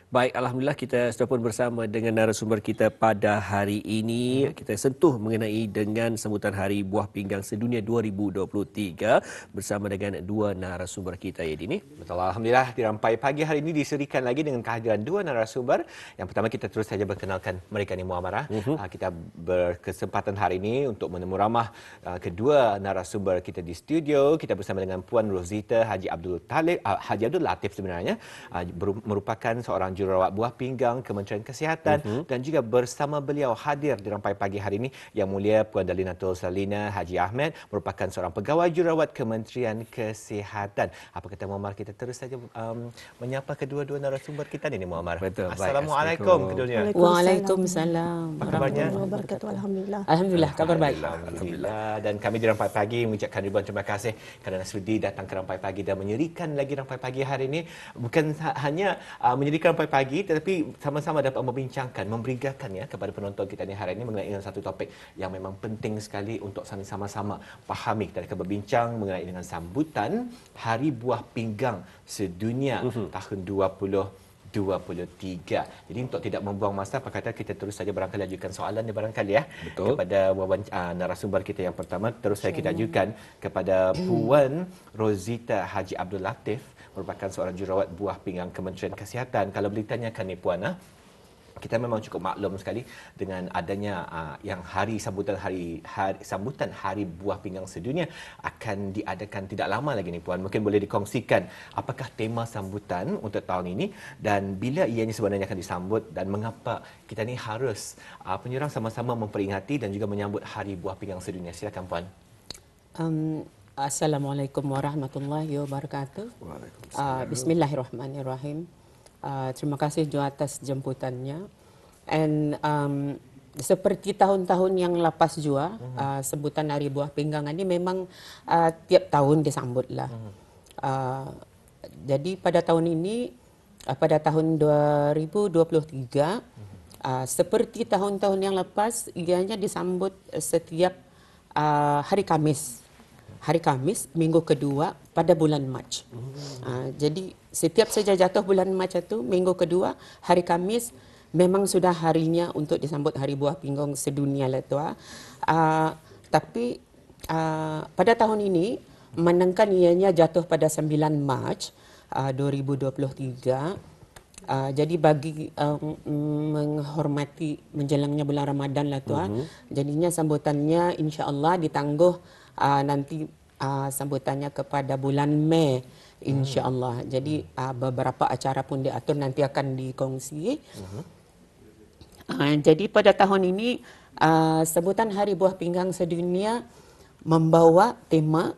Baik, Alhamdulillah kita sudah pun bersama dengan narasumber kita pada hari ini. Kita sentuh mengenai dengan sambutan Hari Buah Pinggang Sedunia 2023 bersama dengan dua narasumber kita, ya Dini. Betul, Alhamdulillah di Rampai Pagi hari ini diserikan lagi dengan kehadiran dua narasumber. Yang pertama kita terus saja perkenalkan mereka ni Muammarah. Kita berkesempatan hari ini untuk menemu ramah kedua narasumber kita di studio. Kita bersama dengan Puan Rozita Haji Abdul Latif sebenarnya, merupakan seorang jururawat buah pinggang Kementerian Kesihatan, dan juga bersama beliau hadir di Rampai Pagi hari ini Yang Mulia Puan Dalinatul Salina Haji Ahmed, merupakan seorang pegawai jururawat Kementerian Kesihatan. Apa kata Muammar, kita terus saja menyapa kedua-dua narasumber kita ni Muammar. Betul. Assalamualaikum keduanya. Waalaikumsalam. Apa kabarnya? Alhamdulillah. Alhamdulillah, kabar baik. Alhamdulillah. Dan kami di Rampai Pagi mengucapkan ribuan terima kasih kerana sudi datang ke Rampai Pagi dan menyerikan lagi Rampai Pagi hari ini. Bukan hanya menyerikan Rampai Pagi, tetapi sama-sama dapat membincangkan, memberigakan ya kepada penonton kita ni hari ini mengenai satu topik yang memang penting sekali untuk sama-sama fahami. Kita akan berbincang mengenai dengan sambutan Hari Buah Pinggang Sedunia tahun 2023. Jadi untuk tidak membuang masa, apa kata kita terus saja barangkali ajukan soalan ni barangkali ya. Betul. Kepada narasumber kita yang pertama, terus saya kita ajukan kepada Puan Rozita Haji Abdul Latif, merupakan seorang jururawat buah pinggang Kementerian Kesihatan. Kalau boleh tanyakan ni Puan, kita memang cukup maklum sekali dengan adanya yang sambutan Hari Buah Pinggang Sedunia akan diadakan tidak lama lagi ni Puan. Mungkin boleh dikongsikan apakah tema sambutan untuk tahun ini dan bila ianya sebenarnya akan disambut dan mengapa kita ni harus penyerang sama-sama memperingati dan juga menyambut Hari Buah Pinggang Sedunia. Silakan Puan. Assalamualaikum warahmatullahi wabarakatuh. Bismillahirrahmanirrahim. Terima kasih juga atas jemputannya. And seperti tahun-tahun yang lepas juga, sebutan Hari Buah Pinggang ini memang tiap tahun disambutlah. Jadi pada tahun ini, pada tahun 2023, seperti tahun-tahun yang lepas, ianya disambut setiap hari Khamis. Hari Khamis, minggu kedua pada bulan Mac. Jadi setiap saja jatuh bulan Mac itu, minggu kedua, hari Khamis, memang sudah harinya untuk disambut Hari Buah Pinggang Sedunia lah tu. Tapi pada tahun ini, menangkan ianya jatuh pada 9 Mac 2023. Jadi bagi menghormati menjelangnya bulan Ramadan lah tu. Jadinya sambutannya insya-Allah ditangguh nanti sambutannya kepada bulan Mei insya-Allah. Jadi beberapa acara pun diatur nanti akan dikongsi. Jadi pada tahun ini sambutan Hari Buah Pinggang Sedunia membawa tema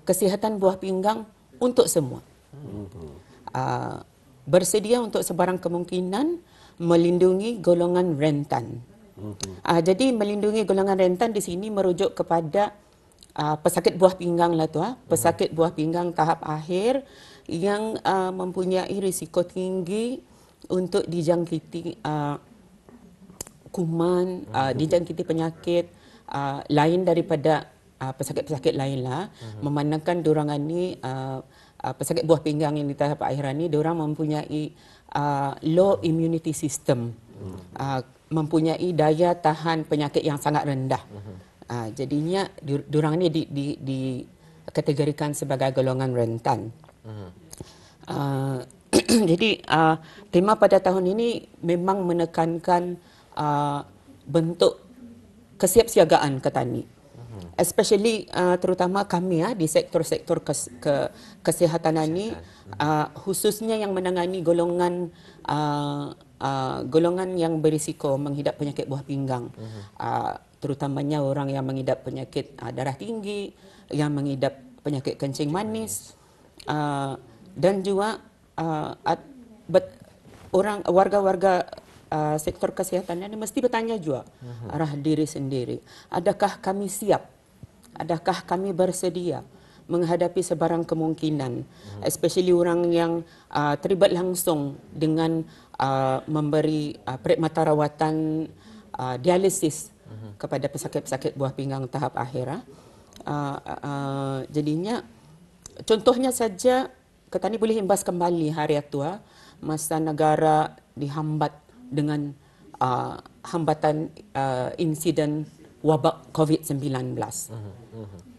kesihatan buah pinggang untuk semua. Bersedia untuk sebarang kemungkinan melindungi golongan rentan. Jadi melindungi golongan rentan di sini merujuk kepada pesakit buah pinggang lah tu, pesakit buah pinggang tahap akhir yang mempunyai risiko tinggi untuk dijangkiti kuman, dijangkiti penyakit lain daripada pesakit-pesakit lain lah. Memandangkan diorang ini pesakit buah pinggang yang di tahap akhir ini, diorang mempunyai low immunity system, mempunyai daya tahan penyakit yang sangat rendah. Jadinya diorang ini dikategorikan sebagai golongan rentan. Jadi tema pada tahun ini memang menekankan bentuk kesiapsiagaan petani, especially terutama kami di sektor-sektor kesihatan ini, khususnya yang menangani golongan yang berisiko menghidap penyakit buah pinggang. Terutamanya orang yang mengidap penyakit darah tinggi, yang mengidap penyakit kencing manis, dan juga warga-warga sektor kesihatan ini mesti bertanya juga arah diri sendiri. Adakah kami siap? Adakah kami bersedia menghadapi sebarang kemungkinan, especially orang yang terlibat langsung dengan memberi perkhidmatan rawatan dialisis kepada pesakit-pesakit buah pinggang tahap akhir. Jadinya contohnya saja, Ketani boleh imbas kembali hari tua masa negara dihambat dengan hambatan insiden wabak COVID-19.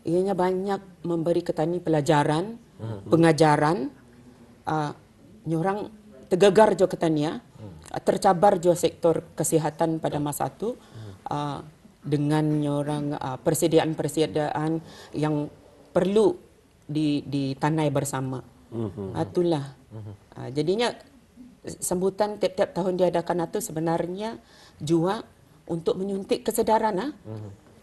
Ianya banyak memberi ketani pelajaran, pengajaran. Nyorang tergegar jo ketani ya. Tercabar jo sektor kesihatan pada masa itu dengan nyorang persediaan-persediaan yang perlu ditanai bersama. Itulah. Jadinya sambutan tiap-tiap tahun diadakan itu sebenarnya juga untuk menyuntik kesedaran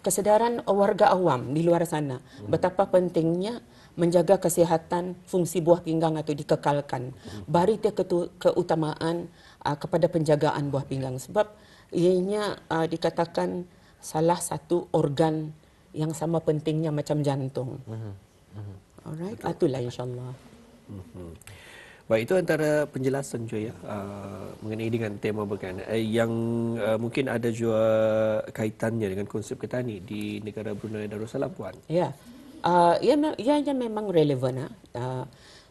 kesedaran warga awam di luar sana betapa pentingnya menjaga kesihatan fungsi buah pinggang itu dikekalkan. Beri dia keutamaan kepada penjagaan buah pinggang sebab ianya dikatakan salah satu organ yang sama pentingnya macam jantung. Alright, itulah insya-Allah. Baik, itu antara penjelasan juga ya mengenai dengan tema berkenaan yang mungkin ada juga kaitannya dengan konsep ketani di negara Brunei Darussalam, Puan. Ya, ia memang relevan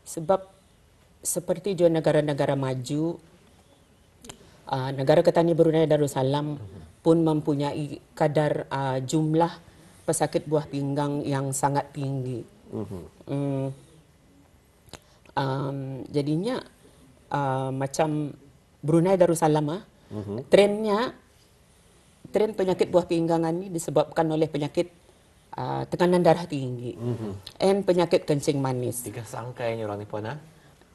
sebab seperti juga negara-negara maju, negara ketani Brunei Darussalam pun mempunyai kadar jumlah pesakit buah pinggang yang sangat tinggi. Jadinya macam Brunei Darussalam tren penyakit buah pinggang ini disebabkan oleh penyakit tekanan darah tinggi dan penyakit kencing manis. 3 serangkai orang ni Puan.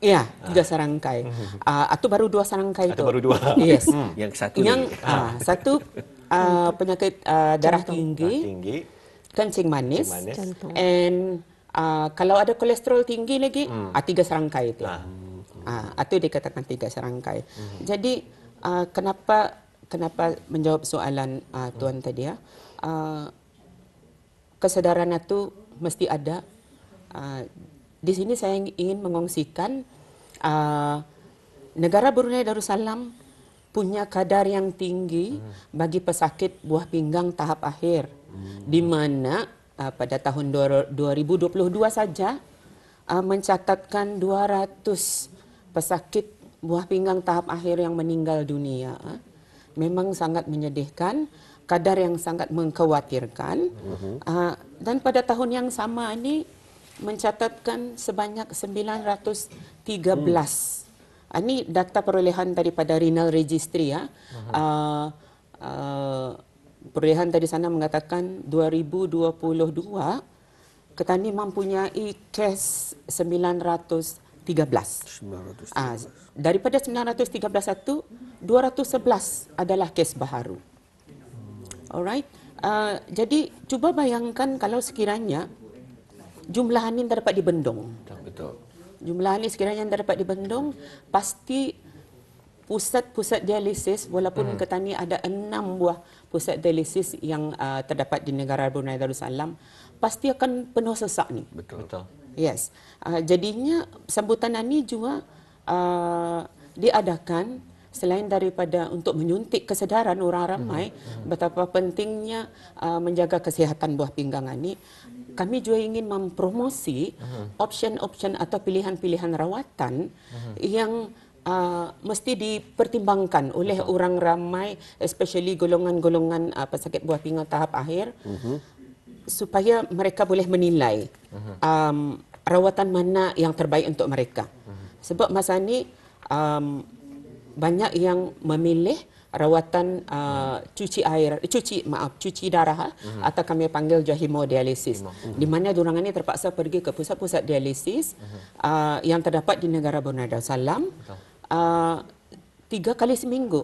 Ya, 3 serangkai. Atau baru 2 serangkai itu. Atau baru 2. Yes. Yang satu satu penyakit darah tinggi, kencing manis. Jantung. And kalau ada kolesterol tinggi lagi, 3 serangkai itu. Itu dikatakan 3 serangkai. Jadi kenapa menjawab soalan Tuan tadi ya? Kesadaran itu mesti ada. Di sini saya ingin mengongsikan negara Brunei Darussalam punya kadar yang tinggi bagi pesakit buah pinggang tahap akhir, di mana pada tahun 2022 saja mencatatkan 200 pesakit buah pinggang tahap akhir yang meninggal dunia. Memang sangat menyedihkan, kadar yang sangat mengkhawatirkan. Dan pada tahun yang sama ini mencatatkan sebanyak 913. Ini data perolehan daripada Renal Registry ya. Perolehan tadi sana mengatakan 2022 ketani mempunyai kes 913. Daripada 913 itu 211 adalah kes baharu. Alright. Jadi cuba bayangkan kalau sekiranya jumlah ini dapat dibendung. Betul. Jumlah ini sekiranya dapat dibendung, pasti pusat-pusat dialisis, walaupun ketani ada 6 buah pusat dialisis yang terdapat di negara Brunei Darussalam, pasti akan penuh sesak ni. Betul. Yes. Jadinya sambutan ini juga diadakan selain daripada untuk menyuntik kesedaran orang ramai betapa pentingnya menjaga kesihatan buah pinggang ini, kami juga ingin mempromosi option-option atau pilihan-pilihan rawatan yang mesti dipertimbangkan oleh orang ramai, especially golongan-golongan pesakit buah pinggang tahap akhir, supaya mereka boleh menilai rawatan mana yang terbaik untuk mereka. Sebab masa ini banyak yang memilih rawatan cuci darah atau kami panggil juga hemodialisis, di mana diorang ini terpaksa pergi ke pusat-pusat dialisis yang terdapat di negara Brunei Darussalam 3 kali seminggu.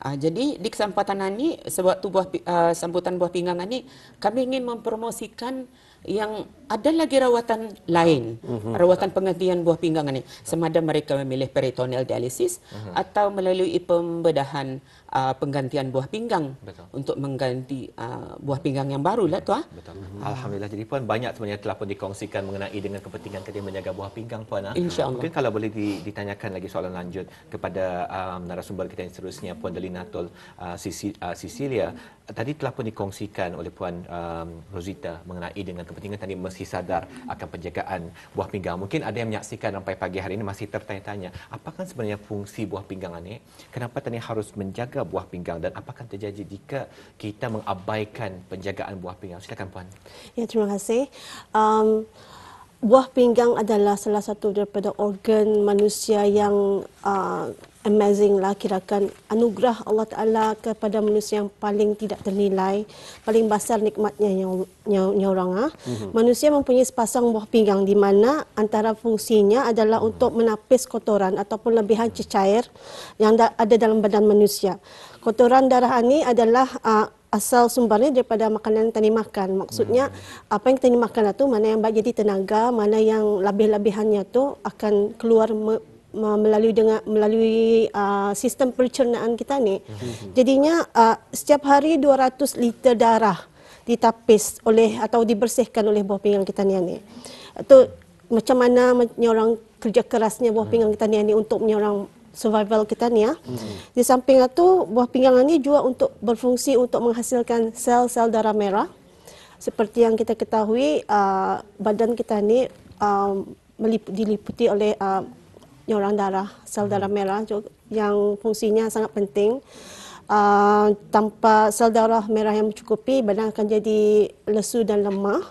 Jadi di kesempatan ini sewaktu sambutan buah pinggang ini kami ingin mempromosikan yang ada lagi rawatan lain, rawatan penggantian buah pinggang ini, semada mereka memilih peritoneal dialisis atau melalui pembedahan penggantian buah pinggang. Betul. Untuk mengganti buah pinggang yang baru lah tu. Betul. Alhamdulillah. Jadi Puan, banyak sebenarnya telah pun dikongsikan mengenai dengan kepentingan kita menjaga buah pinggang Puan. InsyaAllah. Mungkin kalau boleh ditanyakan lagi soalan lanjut kepada narasumber kita yang seterusnya, Puan Delinatul Cecilia. Tadi telah pun dikongsikan oleh Puan Rosita mengenai dengan kepentingan tadi mesti sadar akan penjagaan buah pinggang. Mungkin ada yang menyaksikan sampai pagi hari ini masih tertanya-tanya, apakah sebenarnya fungsi buah pinggang ini? Kenapa tadi harus menjaga buah pinggang dan apakah terjadi jika kita mengabaikan penjagaan buah pinggang? Silakan Puan. Ya, terima kasih. Buah pinggang adalah salah satu daripada organ manusia yang amazing lah, kirakan anugerah Allah Ta'ala kepada manusia yang paling tidak ternilai, paling besar nikmatnya yang orang. Manusia mempunyai sepasang buah pinggang di mana antara fungsinya adalah untuk menapis kotoran ataupun lebihan cecair yang ada dalam badan manusia. Kotoran darah ini adalah asal sumbernya daripada makanan yang kita makan. Maksudnya apa yang kita makan itu mana yang baik jadi tenaga, mana yang lebih-lebihannya tu akan keluar melalui sistem pencernaan kita ni. Jadinya setiap hari 200 liter darah ditapis oleh atau dibersihkan oleh buah pinggang kita ni. Itu macam mana orang kerja kerasnya buah pinggang kita ni untuk orang survival kita ni ya. Di samping itu buah pinggang ini juga untuk berfungsi untuk menghasilkan sel-sel darah merah. Seperti yang kita ketahui badan kita ni diliputi oleh orang darah, sel darah merah yang fungsinya sangat penting. Tanpa sel darah merah yang mencukupi, badan akan jadi lesu dan lemah.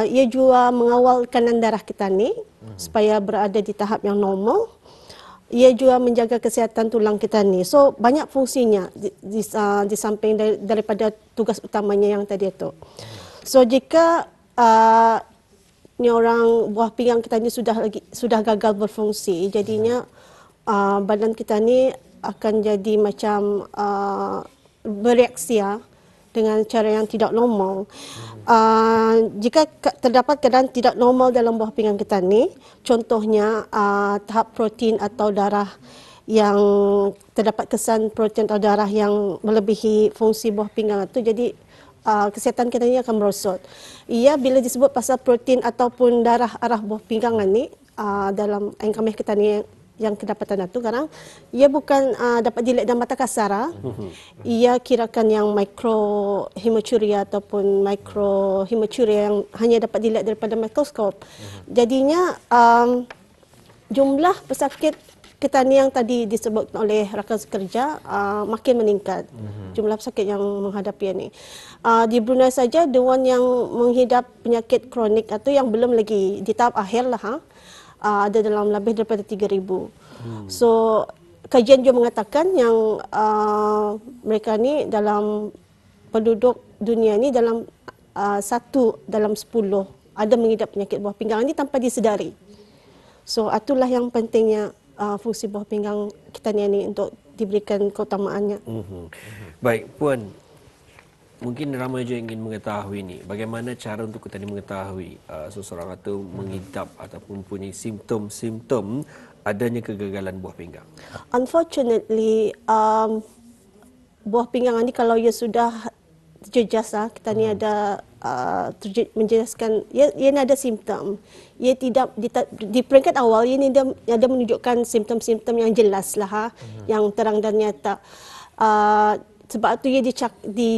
Ia juga mengawal tekanan darah kita ni supaya berada di tahap yang normal. Ia juga menjaga kesihatan tulang kita ni. So banyak fungsinya di samping daripada tugas utamanya yang tadi itu. So jika orang buah pinggang kita ni sudah gagal berfungsi, jadinya badan kita ni akan jadi macam bereaksi dengan cara yang tidak normal. Jika terdapat keadaan tidak normal dalam buah pinggang kita ni, contohnya tahap protein atau darah yang terdapat kesan protein atau darah yang melebihi fungsi buah pinggang itu, jadi kesihatan kita ni akan merosot. Ia bila disebut pasal protein ataupun darah arah buah pinggang ni dalam engkameh kita ni yang kedapatan itu sekarang, ia bukan dapat dilihat dalam mata kasar. Ia kirakan yang microhematuria ataupun microhematuria yang hanya dapat dilihat daripada mikroskop. Jadinya jumlah pesakit kita ni yang tadi disebut oleh rakan sekerja makin meningkat. Jumlah pesakit yang menghadapi ini. Di Brunei saja, dewan yang menghidap penyakit kronik atau yang belum lagi di tahap akhir lah, ada dalam lebih daripada 3,000. So kajian juga mengatakan yang mereka ni dalam penduduk dunia ni dalam 1 dalam 10 ada mengidap penyakit buah pinggang ini tanpa disedari. So itulah yang pentingnya fungsi buah pinggang kita ni untuk diberikan keutamaannya. Baik, Puan. Mungkin ramai juga ingin mengetahui ni, bagaimana cara untuk kita mengetahui seseorang itu mengidap ataupun punya simptom-simptom adanya kegagalan buah pinggang. Unfortunately, buah pinggang ini kalau ia sudah terjejas, kita ni ada menjelaskan, ia ada simptom. Ia tidak di peringkat awal ia ada menunjukkan simptom-simptom yang jelas lah, yang terang dan nyata. Sebab itu ia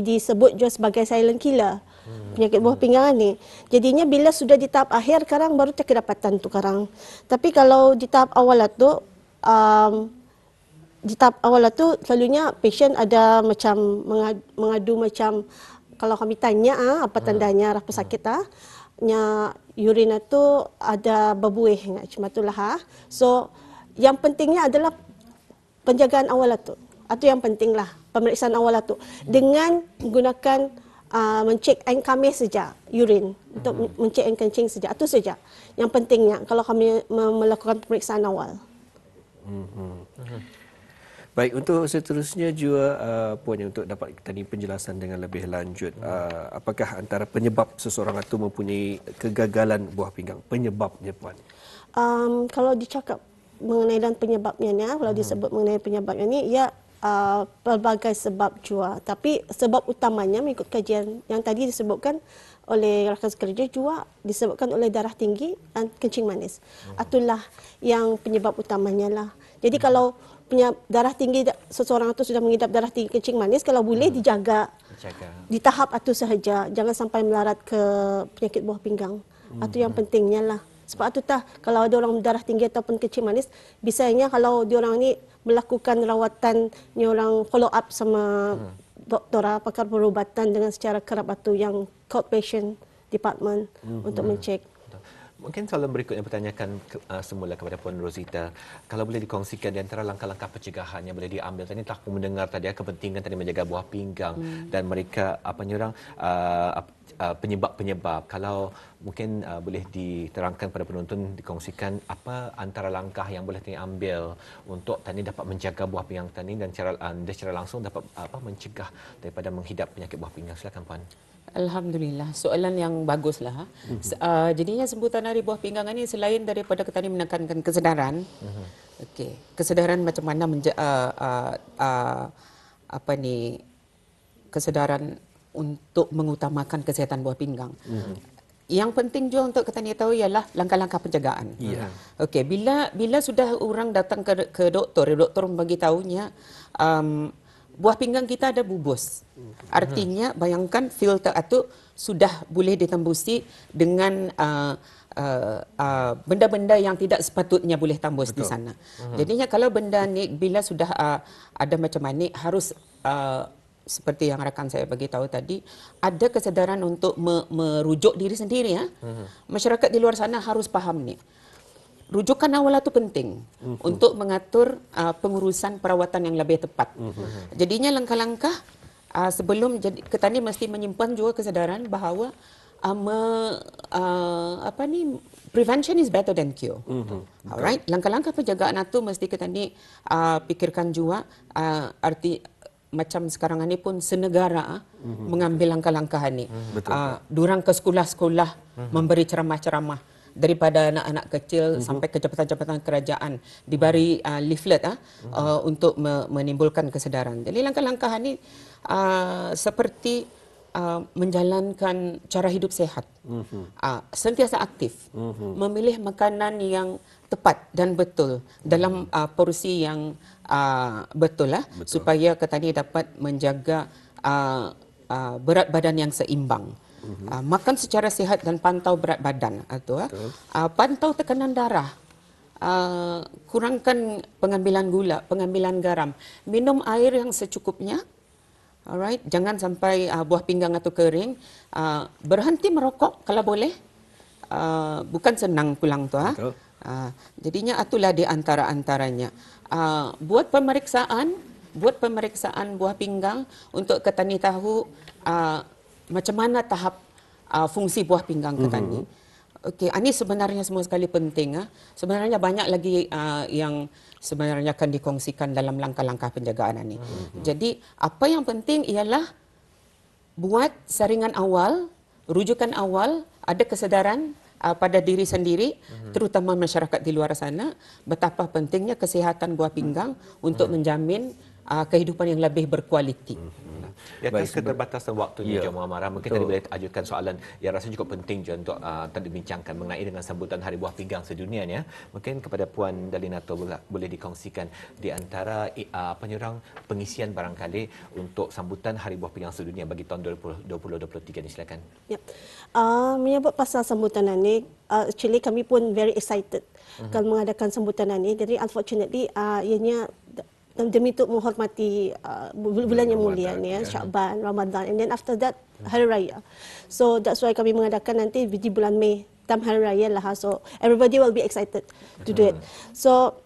disebut juga sebagai silent killer, penyakit buah pinggang ni. Jadinya bila sudah di tahap akhir, sekarang baru kedapatan tu sekarang. Tapi kalau di tahap awal tu, selalunya pasien ada macam mengadu macam, kalau kami tanya apa tandanya rasa sakit urin itu ada berbuih macam itulah. So yang pentingnya adalah penjagaan awal tu. Itu yang pentinglah, pemeriksaan awal itu dengan menggunakan mencek air kami saja, urin, untuk mencek air kencing saja. Itu saja yang pentingnya kalau kami melakukan pemeriksaan awal. Baik, untuk seterusnya juga Puan, untuk dapat tadi penjelasan dengan lebih lanjut, apakah antara penyebab seseorang itu mempunyai kegagalan buah pinggang, penyebabnya Puan? Kalau dicakap mengenai dan penyebabnya, kalau disebut mengenai penyebabnya ni, ia pelbagai sebab jua. Tapi sebab utamanya mengikut kajian yang tadi disebutkan oleh rakan sekerja juga disebabkan oleh darah tinggi dan kencing manis. Itulah yang penyebab utamanya lah. Jadi kalau punya darah tinggi, seseorang itu sudah mengidap darah tinggi kencing manis, kalau boleh dijaga Jaga. di tahap itu sahaja, jangan sampai melarat ke penyakit buah pinggang. Itu yang pentingnya lah. Sebab itu kalau ada orang darah tinggi ataupun kecil manis, biasanya kalau diorang ni melakukan rawatan, ni orang follow up sama doktor pakar perubatan dengan secara kerap itu yang outpatient department untuk mencek. Mungkin soalan berikutnya bertanyakan semula kepada Puan Rosita, kalau boleh dikongsikan di antara langkah-langkah pencegahan yang boleh diambil. Tadi telah mendengar tadi kepentingan tadi menjaga buah pinggang dan mereka penyebab-penyebab. Kalau mungkin boleh diterangkan pada penonton, dikongsikan apa antara langkah yang boleh diambil untuk tadi dapat menjaga buah pinggang tadi dan secara langsung dapat mencegah daripada menghidap penyakit buah pinggang. Silakan Puan. Alhamdulillah, soalan yang baguslah. Jadinya sambutan Hari Buah Pinggang ini selain daripada kita ni menekankan kesedaran, kesedaran macam mana kesedaran untuk mengutamakan kesihatan buah pinggang. Yang penting juga untuk kita ni tahu ialah langkah-langkah pencegahan. Okey, bila sudah orang datang ke doktor membagi tahunya buah pinggang kita ada bubus. Artinya bayangkan filter itu sudah boleh ditembusi dengan benda-benda yang tidak sepatutnya boleh tembus di sana. Jadinya kalau benda ni bila sudah ada macam ni harus seperti yang rakan saya bagi tahu tadi, ada kesedaran untuk merujuk diri sendiri ya. Masyarakat di luar sana harus faham ni. Rujukan awal itu penting untuk mengatur pengurusan perawatan yang lebih tepat. Jadinya langkah-langkah sebelum kita ni mesti menyimpan juga kesedaran bahawa prevention is better than cure. Alright, langkah-langkah penjagaan itu mesti kita ni pikirkan juga arti macam sekarang ini pun senegara mengambil langkah-langkah ini. Durang ke sekolah-sekolah memberi ceramah-ceramah daripada anak-anak kecil sampai ke jabatan-jabatan kerajaan diberi leaflet untuk menimbulkan kesedaran. Jadi langkah-langkah ini seperti menjalankan cara hidup sehat, sentiasa aktif, memilih makanan yang tepat dan betul dalam porsi yang betul supaya kita ni dapat menjaga berat badan yang seimbang. Makan secara sihat dan pantau berat badan pantau tekanan darah, kurangkan pengambilan gula, pengambilan garam, minum air yang secukupnya. Alright, jangan sampai buah pinggang atau kering. Berhenti merokok kalau boleh. Bukan senang pulang tu. Jadinya itulah di antara-antaranya. Buat pemeriksaan buah pinggang untuk ketani tahu macam mana tahap fungsi buah pinggang ketani. Okey, ini sebenarnya semua sekali penting. Sebenarnya banyak lagi yang sebenarnya akan dikongsikan dalam langkah-langkah penjagaan ini. Jadi, apa yang penting ialah buat saringan awal, rujukan awal, ada kesedaran pada diri sendiri, terutama masyarakat di luar sana, betapa pentingnya kesihatan buah pinggang untuk menjamin kehidupan yang lebih berkualiti. Di atas keterbatasan waktunya, Jom Muammarah, mungkin tadi boleh ajukan soalan yang rasanya cukup penting juga untuk dibincangkan mengenai dengan sambutan Hari Buah Pinggang sedunia ya. Mungkin kepada Puan Dalinato boleh dikongsikan di antara pengisian barangkali untuk sambutan Hari Buah Pinggang sedunia bagi tahun 2023 ni, silakan. Menyebut pasal sambutan ini, actually kami pun very excited kalau mengadakan sambutan ini. Jadi unfortunately ianya demi untuk menghormati bulan yang mulia ni, Syakban, Ramadan, and then after that Hari Raya. So that's why kami mengadakan nanti di bulan Mei, time Hari Raya lah. So everybody will be excited to do it. So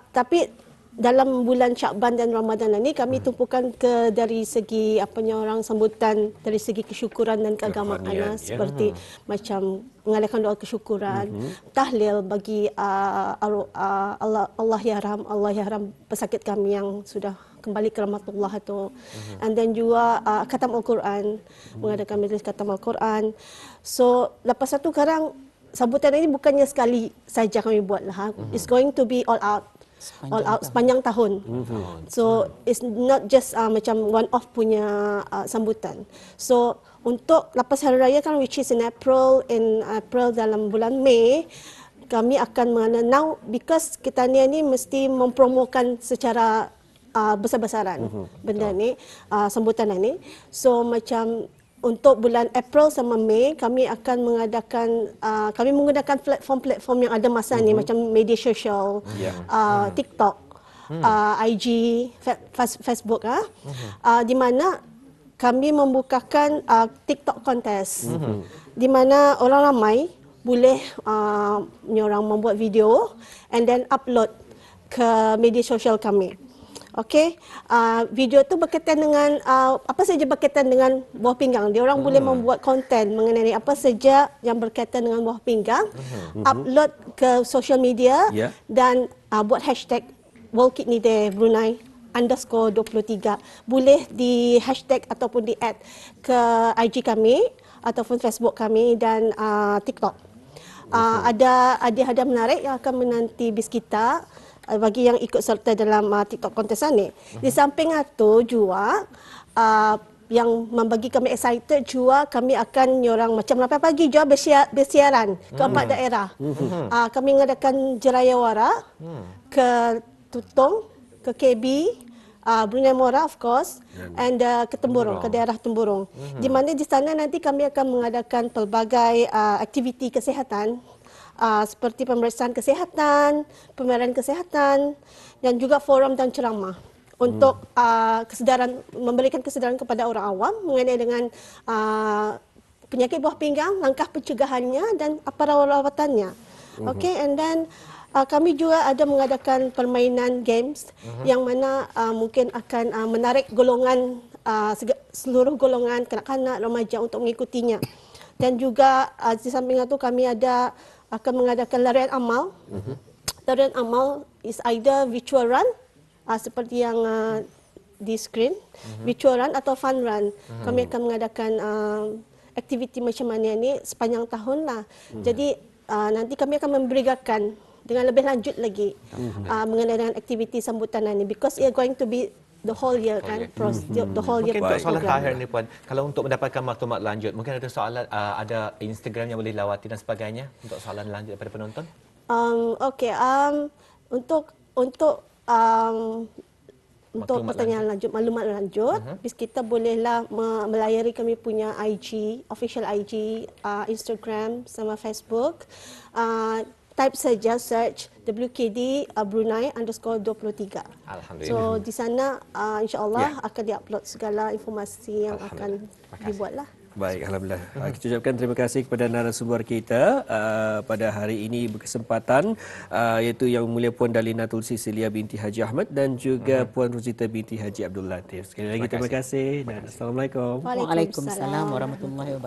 tapi dalam bulan Syakban dan Ramadan ini kami tumpukan dari segi orang sambutan, dari segi kesyukuran dan keagamaan seperti macam mengadakan doa kesyukuran, tahlil bagi Allah ya Rahman pesakit kami yang sudah kembali ke rahmatullah itu. And then juga khatam Al-Quran, mengadakan majlis khatam Al-Quran. So lepas itu sekarang sambutan ini bukannya sekali saja kami buat lah. It's going to be all out sepanjang tahun. So it's not just macam one off punya sambutan. So untuk lepas Hari Raya kan, which is in April dalam bulan Mei, kami akan now because kita ni mesti mempromokan secara besar-besaran benda ni, sambutan ni. So macam untuk bulan April sama Mei kami akan mengadakan kami menggunakan platform-platform yang ada masa ni macam media sosial, TikTok, IG, Facebook di mana kami membukakan TikTok contest di mana orang ramai boleh orang membuat video and then upload ke media sosial kami. Okey, video tu berkaitan dengan apa saja berkaitan dengan buah pinggang. Dia orang boleh membuat konten mengenai apa saja yang berkaitan dengan buah pinggang, upload ke social media dan buat hashtag World Kidney Day Brunei _23. Boleh di hashtag ataupun di add ke IG kami ataupun Facebook kami dan TikTok. Ada hadiah menarik yang akan menanti bis kita bagi yang ikut serta dalam TikTok kontes ni. Di samping itu juga yang membagi kami excited juga kami akan orang macam 8 pagi juga bersiaran ke 4 daerah. Kami mengadakan Jerayawara, ke Tutong, ke KB, Brunei Mora of course, and ke Temburong, ke daerah Temburong. Di mana di sana nanti kami akan mengadakan pelbagai aktiviti kesihatan seperti pemeriksaan kesihatan, pameran kesihatan dan juga forum dan ceramah untuk kesedaran, memberikan kesedaran kepada orang awam mengenai dengan penyakit buah pinggang, langkah pencegahannya dan apa rawatannya. Okay, and then kami juga ada mengadakan permainan games yang mana mungkin akan menarik golongan seluruh golongan kanak-kanak, remaja untuk mengikutinya. Dan juga di samping itu kami akan mengadakan larian amal. Larian amal is either virtual run seperti yang di screen, virtual run atau fun run. Kami akan mengadakan aktiviti macam mana ni sepanjang tahun lah. Jadi nanti kami akan memberikan dengan lebih lanjut lagi mengenai dengan aktiviti sambutan ini because it going to be the whole year kan, the whole year. Mungkin untuk soalan terakhir ni Puan, kalau untuk mendapatkan maklumat lanjut, mungkin ada soalan, ada Instagram yang boleh lawati dan sebagainya untuk soalan lanjut daripada penonton? Untuk pertanyaan lanjut, maklumat lanjut, kita bolehlah melayari kami punya IG, official IG, Instagram sama Facebook. Type saja search WKD Brunei _23. Alhamdulillah. So di sana insya-Allah akan diupload segala informasi yang akan dibuatlah. Baik, alhamdulillah. Kita ucapkan terima kasih kepada narasumber kita pada hari ini berkesempatan iaitu Yang Mulia Puan Dalinatul Sisilia binti Haji Ahmad dan juga Puan Rosita binti Haji Abdul Latif. Sekali lagi terima kasih dan assalamualaikum. Waalaikumsalam warahmatullahi wabarakatuh.